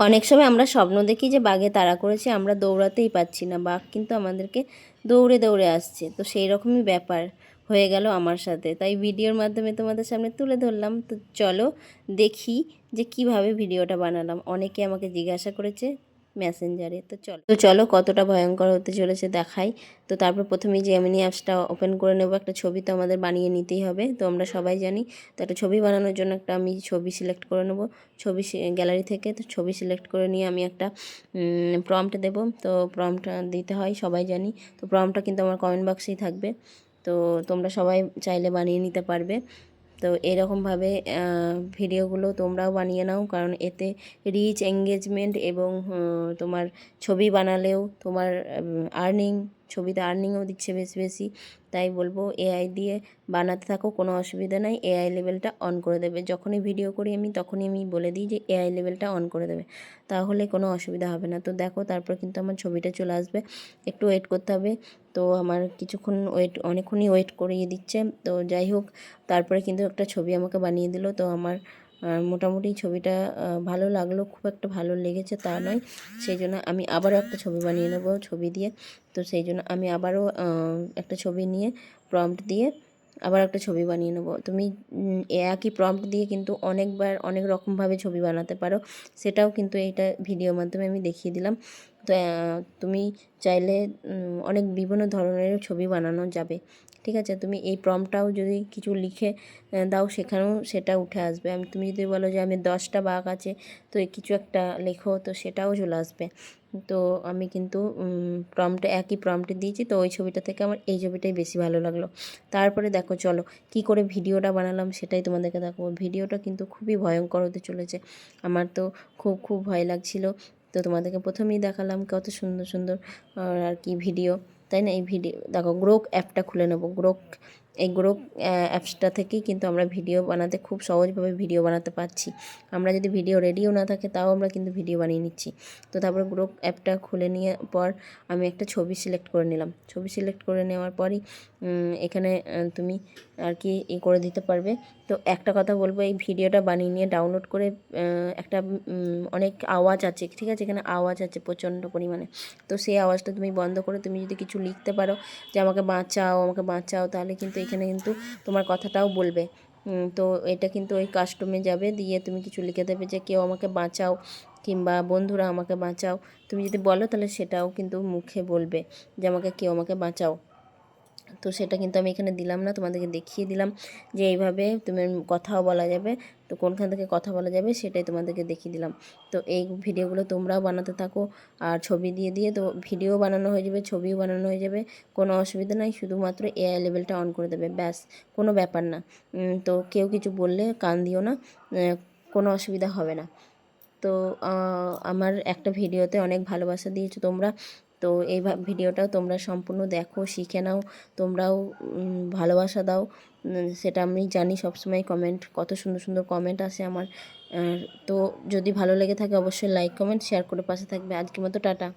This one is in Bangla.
অনেক সময় আমরা স্বপ্ন দেখি যে বাঘে তাড়া করেছে, আমরা দৌড়াতেই পাচ্ছি না, বাঘ কিন্তু আমাদেরকে দৌড়ে দৌড়ে আসছে। তো সেই রকমই ব্যাপার হয়ে গেল আমার সাথে, তাই ভিডিওর মাধ্যমে তোমাদের সামনে তুলে ধরলাম। তো চলো দেখি যে কিভাবে ভিডিওটা বানালাম। অনেকে আমাকে জিজ্ঞাসা করেছে মেসেঞ্জারে। তো চলো কতটা ভয়ঙ্কর হতে চলেছে দেখাই। তো তারপর প্রথমেই জেমিনি অ্যাপসটা ওপেন করে নেব। একটা ছবি তো আমাদের বানিয়ে নিতেই হবে, তো আমরা সবাই জানি। তো একটা ছবি বানানোর জন্য আমি ছবি সিলেক্ট করে নেব ছবি গ্যালারি থেকে। তো ছবি সিলেক্ট করে নিয়ে আমি একটা প্রম্পট দেব। তো প্রম্পটটা দিতে হয় সবাই জানি। তো প্রম্পটটা কিন্তু আমার কমেন্ট বক্সেই থাকবে, তো তোমরা সবাই চাইলে বানিয়ে নিতে পারবে। তো এরকমভাবে ভিডিওগুলো তোমরাও বানিয়ে নাও, কারণ এতে রিচ এঙ্গেজমেন্ট এবং তোমার ছবি বানালেও তোমার আর্নিং, ছবিতে আর্নিংও দিচ্ছে বেশি বেশি। তাই বলবো এআই দিয়ে বানাতে থাকো, কোনো অসুবিধা নাই। এআই লেভেলটা অন করে দেবে। যখনই ভিডিও করি আমি তখনই আমি বলে দিই যে এআই লেভেলটা অন করে দেবে, তাহলে কোনো অসুবিধা হবে না। তো দেখো তারপর কিন্তু আমার ছবিটা চলে আসবে, একটু ওয়েট করতে হবে। তো আমার কিছুক্ষণ অনেকক্ষণই ওয়েট করিয়ে দিচ্ছে। তো যাই হোক, তারপরে কিন্তু একটা ছবি আমাকে বানিয়ে দিল। তো আমার মোটামুটি ছবিটা ভালো লাগলো, খুব একটা ভালো লেগেছে তা নয়, সেই জন্য আমি আবারও একটা ছবি বানিয়ে নেব ছবি দিয়ে। তো সেই জন্য আমি আবারও একটা ছবি নিয়ে প্রম্পট দিয়ে আবার একটা ছবি বানিয়ে নেব। তুমি একই প্রম্পট দিয়ে কিন্তু অনেকবার অনেক রকমভাবে ছবি বানাতে পারো, সেটাও কিন্তু এইটা ভিডিওর মাধ্যমে আমি দেখিয়ে দিলাম। তো তুমি চাইলে অনেক বিভিন্ন ধরনের ছবি বানানো যাবে। ঠিক আছে, তুমি এই প্রম্পটটাও যদি কিছু লিখে দাও সেখানেও সেটা উঠে আসবে। তুমি যদি বলো যে আমি 10টা বাঘ আছে, তো কিছু একটা লেখো, তো সেটাও চলে আসবে। তো আমি কিন্তু প্রম্পটে একই প্রম্পটে দিয়েছি, তো ওই ছবিটা থেকে আমার এই ছবিটাই বেশি ভালো লাগলো। তারপরে দেখো চলো কি করে ভিডিওটা বানালাম সেটাই তোমাদেরকে দেখাবো। ভিডিওটা কিন্তু খুবই ভয়ঙ্কর হতে চলেছে, আমার তো খুব খুব ভয় লাগছিল। তো তোমাদেরকে প্রথমেই দেখালাম কত সুন্দর সুন্দর আর কি ভিডিও, তাই না? এই ভিডিও দেখো, গ্রোক অ্যাপটা খুলে নেবো। এই গ্রোক অ্যাপসটা থেকেই কিন্তু আমরা ভিডিও বানাতে খুব সহজভাবে ভিডিও বানাতে পারছি। আমরা যদি ভিডিও রেডিও না থাকে তাও আমরা কিন্তু ভিডিও বানিয়ে নিচ্ছি। তো তারপরে গ্রোক অ্যাপটা খুলে নিয়ে পর আমি একটা ছবি সিলেক্ট করে নিলাম। ছবি সিলেক্ট করে নেওয়ার পরই এখানে তুমি আর কি করে দিতে পারবে। তো একটা কথা বলবো, এই ভিডিওটা বানিয়ে নিয়ে ডাউনলোড করে একটা অনেক আওয়াজ আছে, ঠিক আছে, এখানে আওয়াজ আছে প্রচণ্ড পরিমাণে। তো সেই আওয়াজটা তুমি বন্ধ করে তুমি যদি কিছু লিখতে পারো যে আমাকে বাঁচাও আমাকে বাঁচাও, তাহলে কিন্তু এখানে কিন্তু তোমার কথাটাও বলবে। তো এটা কিন্তু ওই কাস্টমে যাবে, দিয়ে তুমি কিছু লিখে দেবে যে কেউ আমাকে বাঁচাও, কিংবা বন্ধুরা আমাকে বাঁচাও। তুমি যদি বলো তাহলে সেটাও কিন্তু মুখে বলবে যে কেউ আমাকে বাঁচাও। তো সেটা কিন্তু আমি এখানে দিলাম না, তোমাদেরকে দেখিয়ে দিলাম যে এইভাবে তুমি কথাও বলা যাবে। তো কোনখান থেকে কথা বলা যাবে সেটাই তোমাদেরকে দেখিয়ে দিলাম। তো এই ভিডিওগুলো তোমরাও বানাতে থাকো, আর ছবি দিয়ে দিয়ে তো ভিডিও বানানো হয়ে যাবে, ছবিও বানানো হয়ে যাবে, কোনো অসুবিধা নাই। শুধুমাত্র এআই লেভেলটা অন করে দেবে, ব্যাস, কোনো ব্যাপার না। তো কেউ কিছু বললে কান দিও না, কোনো অসুবিধা হবে না। তো আমার একটা ভিডিওতে অনেক ভালোবাসা দিয়েছো তোমরা, তো এই ভিডিওটাও তোমরা সম্পূর্ণ দেখো, শিখে নাও, তোমরাও ভালোবাসা দাও। সেটা আমি জানি, সবসময় কমেন্ট, কত সুন্দর সুন্দর কমেন্ট আসে আমার। তো যদি ভালো লেগে থাকে অবশ্যই লাইক কমেন্ট শেয়ার করে পাশে থাকবে। আজকের মতো টাটা।